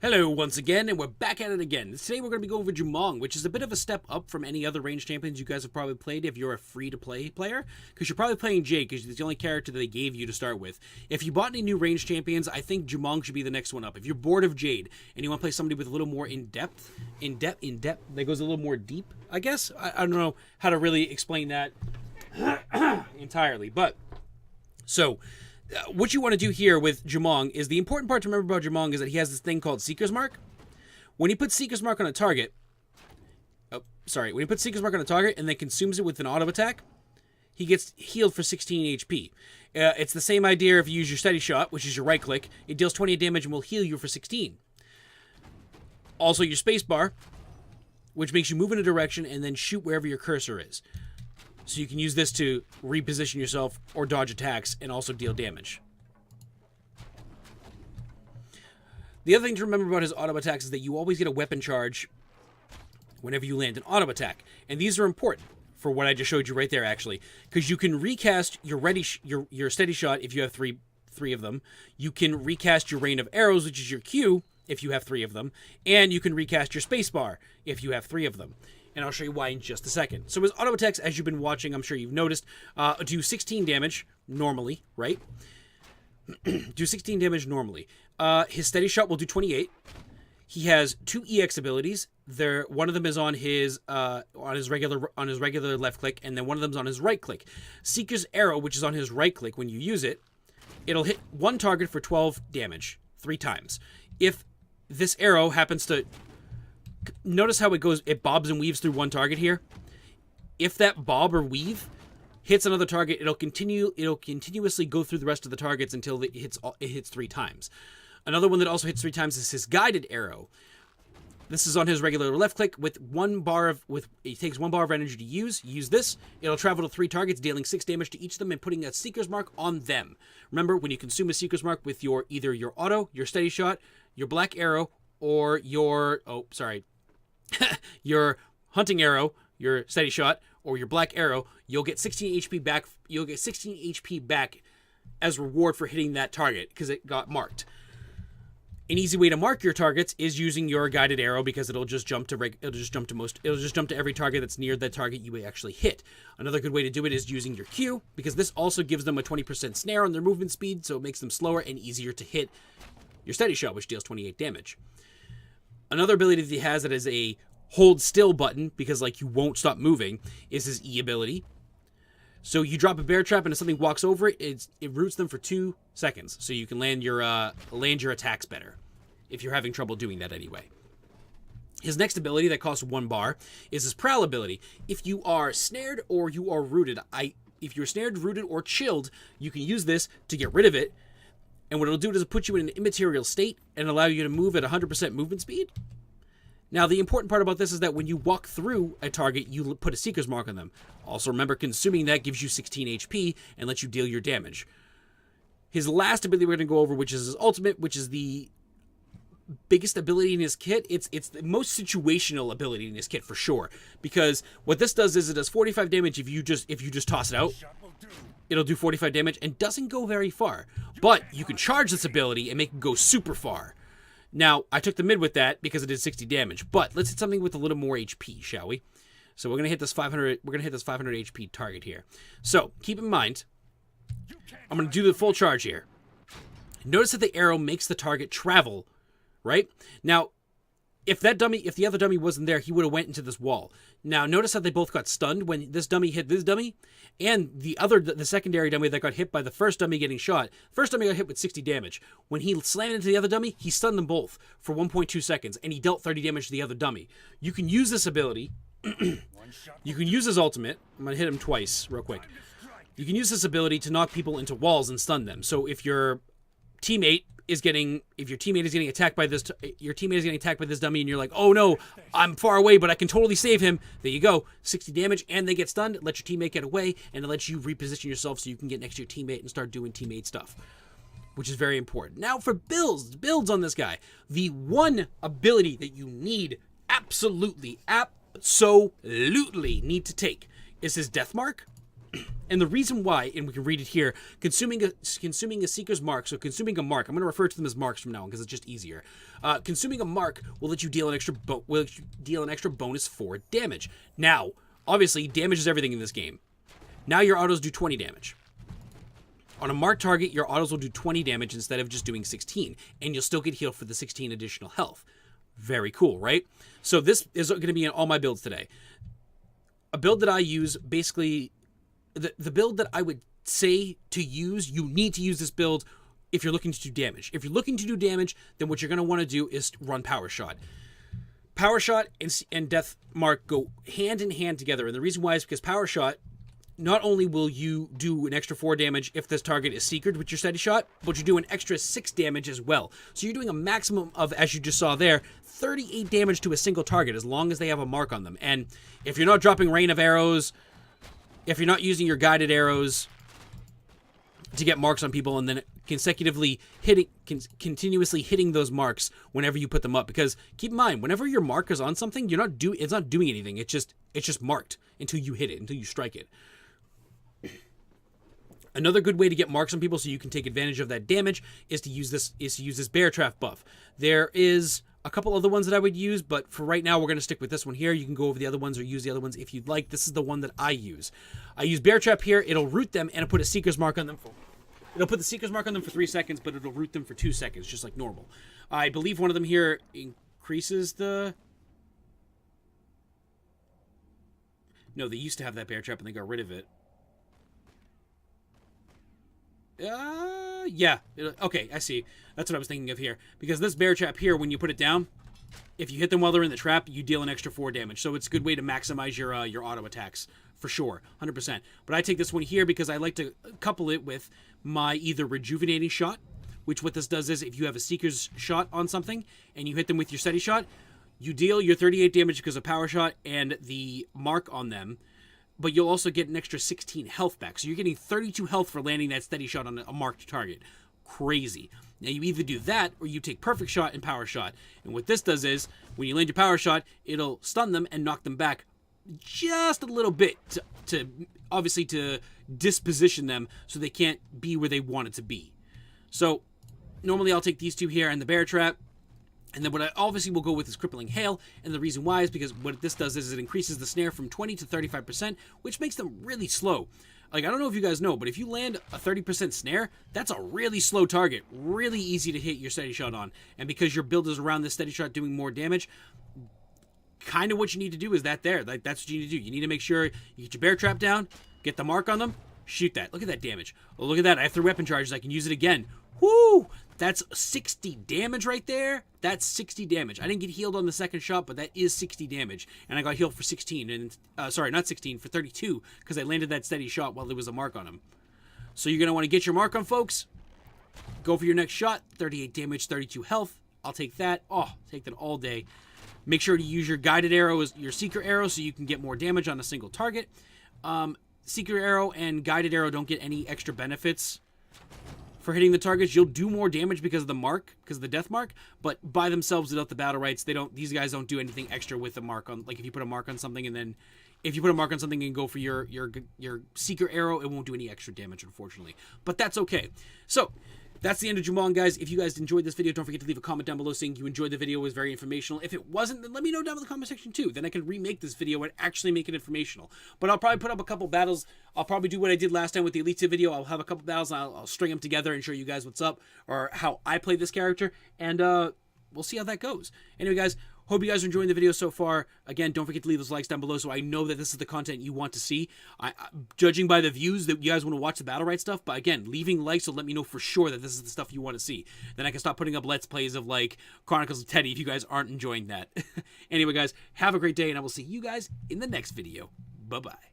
Hello once again, and we're back at it again. Today we're going to be going over Jumong, which is a bit of a step up from any other ranged champions you guys have probably played if you're a free-to-play player, because you're probably playing Jade, because it's the only character that they gave you to start with. If you bought any new ranged champions, I think Jumong should be the next one up. If you're bored of Jade, and you want to play somebody with a little more in-depth, that goes a little more deep, I guess? I don't know how to really explain that entirely, but... So... what you want to do here with Jumong is the important part to remember about Jumong is that he has this thing called Seeker's Mark. When he puts Seeker's Mark on a target, when he puts Seeker's Mark on a target and then consumes it with an auto attack, he gets healed for 16 HP. It's the same idea if you use your steady shot, which is your right click. It deals 20 damage and will heal you for 16. Also your space bar, which makes you move in a direction and then shoot wherever your cursor is. So you can use this to reposition yourself or dodge attacks and also deal damage. The other thing to remember about his auto attacks is that you always get a weapon charge whenever you land an auto attack. And these are important for what I just showed you right there, actually. Because you can recast your steady shot if you have three of them. You can recast your rain of arrows, which is your Q, if you have 3 of them. And you can recast your spacebar if you have 3 of them. And I'll show you why in just a second. So his auto attacks, as you've been watching, I'm sure you've noticed, do 16 damage normally, right? Do 16 damage normally. His steady shot will do 28. He has 2 EX abilities. One of them is on his regular left click, and then one of them's on his right click. Seeker's Arrow, which is on his right click, when you use it, it'll hit one target for 12 damage 3 times. If this arrow happens to... Notice how it bobs and weaves through one target here. If that bob or weave hits another target, it'll continuously go through the rest of the targets until it hits 3 times. Another one that also hits 3 times is his guided arrow. This is on his regular left click with it takes 1 bar of energy to use. Use this, it'll travel to 3 targets, dealing 6 damage to each of them and putting a Seeker's Mark on them. Remember, when you consume a Seeker's Mark with either your auto, your steady shot, your black arrow, or your your hunting arrow, your steady shot, or your black arrow, you'll get 16 HP back. You'll get 16 HP back as reward for hitting that target because it got marked. An easy way to mark your targets is using your guided arrow because it'll just jump to every target that's near the target you actually hit. Another good way to do it is using your Q, because this also gives them a 20% snare on their movement speed, so it makes them slower and easier to hit your steady shot, which deals 28 damage. Another ability that he has that is a hold still button, because like you won't stop moving, is his E ability. So you drop a bear trap and if something walks over it, it roots them for 2 seconds. So you can land your attacks better, if you're having trouble doing that anyway. His next ability that costs 1 bar is his prowl ability. If you are snared or you are rooted, if you're snared, rooted, or chilled, you can use this to get rid of it. And what it'll do is put you in an immaterial state and allow you to move at 100% movement speed. Now, the important part about this is that when you walk through a target, you put a Seeker's Mark on them. Also, remember, consuming that gives you 16 HP and lets you deal your damage. His last ability we're going to go over, which is his ultimate, which is the biggest ability in his kit. It's the most situational ability in his kit for sure. Because what this does is it does 45 damage if you just toss it out. It'll do 45 damage and doesn't go very far. But you can charge this ability and make it go super far. Now, I took the mid with that because it did 60 damage. But let's hit something with a little more HP, shall we? So we're gonna hit this 500. We're gonna hit this 500 HP target here. So keep in mind, I'm gonna do the full charge here. Notice that the arrow makes the target travel, right? Now, if the other dummy wasn't there, he would have went into this wall. Now, notice how they both got stunned when this dummy hit this dummy, and the secondary dummy that got hit by the first dummy getting shot. First dummy got hit with 60 damage. When he slammed into the other dummy, he stunned them both for 1.2 seconds, and he dealt 30 damage to the other dummy. You can use this ability. You can use his ultimate. I'm going to hit him twice real quick. You can use this ability to knock people into walls and stun them. So if your teammate is getting attacked by this dummy and you're like, oh no, I'm far away but I can totally save him, there you go, 60 damage and they get stunned. Let your teammate get away and it lets you reposition yourself so you can get next to your teammate and start doing teammate stuff, which is very important. Now for builds on this guy, the one ability that you need absolutely need to take is his death mark. And the reason why, and we can read it here, consuming a Seeker's Mark, so consuming a mark, I'm going to refer to them as marks from now on because it's just easier. Consuming a mark will let you deal an extra bonus 4 damage. Now, obviously, damage is everything in this game. Now your autos do 20 damage. On a marked target, your autos will do 20 damage instead of just doing 16, and you'll still get healed for the 16 additional health. Very cool, right? So this is going to be in all my builds today. A build that I use, basically, the build that I would say to use, you need to use this build if you're looking to do damage. If you're looking to do damage, then what you're going to want to do is run Power Shot. Power Shot and Death Mark go hand in hand together, and the reason why is because Power Shot, not only will you do an extra 4 damage if this target is seekered with your steady shot, but you do an extra 6 damage as well. So you're doing a maximum of, as you just saw there, 38 damage to a single target as long as they have a mark on them. And if you're not dropping rain of arrows, if you're not using your guided arrows to get marks on people and then consecutively continuously hitting those marks whenever you put them up, because keep in mind, whenever your mark is on something, it's not doing anything. It's just marked until you hit it, until you strike it. Another good way to get marks on people so you can take advantage of that damage is to use this bear trap buff. There is a couple other ones that I would use, but for right now we're going to stick with this one here. You can go over the other ones or use the other ones if you'd like. This is the one that I use. I use bear trap here. It'll root them and it'll put a seeker's mark on them. It'll put the seeker's mark on them for 3 seconds, but it'll root them for 2 seconds, just like normal. I believe one of them here increases the... No, they used to have that bear trap and they got rid of it. Yeah. Okay, I see. That's what I was thinking of here. Because this bear trap here, when you put it down, if you hit them while they're in the trap, you deal an extra 4 damage. So it's a good way to maximize your auto attacks, for sure, 100%. But I take this one here because I like to couple it with my either rejuvenating shot, which what this does is if you have a seeker's shot on something and you hit them with your steady shot, you deal your 38 damage because of power shot and the mark on them, but you'll also get an extra 16 health back. So you're getting 32 health for landing that steady shot on a marked target. Crazy. Now you either do that or you take perfect shot and power shot. And what this does is when you land your power shot, it'll stun them and knock them back just a little bit to obviously to disposition them so they can't be where they want it to be. So normally I'll take these two here and the bear trap. And then what I obviously will go with is Crippling Hail, and the reason why is because what this does is it increases the snare from 20 to 35%, which makes them really slow. Like, I don't know if you guys know, but if you land a 30% snare, that's a really slow target. Really easy to hit your steady shot on. And because your build is around this steady shot doing more damage, kind of what you need to do is that there. Like, that's what you need to do. You need to make sure you get your bear trap down, get the mark on them, shoot that. Look at that damage. Oh, look at that. I have 3 weapon charges. I can use it again. Woo! That's 60 damage right there. That's 60 damage. I didn't get healed on the second shot, but that is 60 damage. And I got healed for 16. And sorry, not 16, for 32, because I landed that steady shot while there was a mark on him. So you're going to want to get your mark on, folks. Go for your next shot. 38 damage, 32 health. I'll take that. Oh, take that all day. Make sure to use your guided arrow as your seeker arrow so you can get more damage on a single target. Seeker arrow and guided arrow don't get any extra benefits for hitting the targets. You'll do more damage because of the mark, because of the death mark, but by themselves without the Battlerites, these guys don't do anything extra with the mark on. Like if you put a mark on something and then if you put a mark on something and go for your seeker arrow, it won't do any extra damage, unfortunately. But that's okay. So that's the end of Jumong, guys. If you guys enjoyed this video, don't forget to leave a comment down below saying you enjoyed the video. It was very informational. If it wasn't, then let me know down in the comment section too. Then I can remake this video and actually make it informational. But I'll probably put up a couple battles. I'll probably do what I did last time with the Elite video. I'll have a couple battles. I'll string them together and show you guys what's up or how I play this character. And we'll see how that goes. Anyway, guys, hope you guys are enjoying the video so far. Again, don't forget to leave those likes down below so I know that this is the content you want to see. Judging by the views that you guys want to watch the Battlerite stuff, but again, leaving likes will let me know for sure that this is the stuff you want to see. Then I can stop putting up Let's Plays of like Chronicles of Teddy if you guys aren't enjoying that. Anyway, guys, have a great day and I will see you guys in the next video. Bye-bye.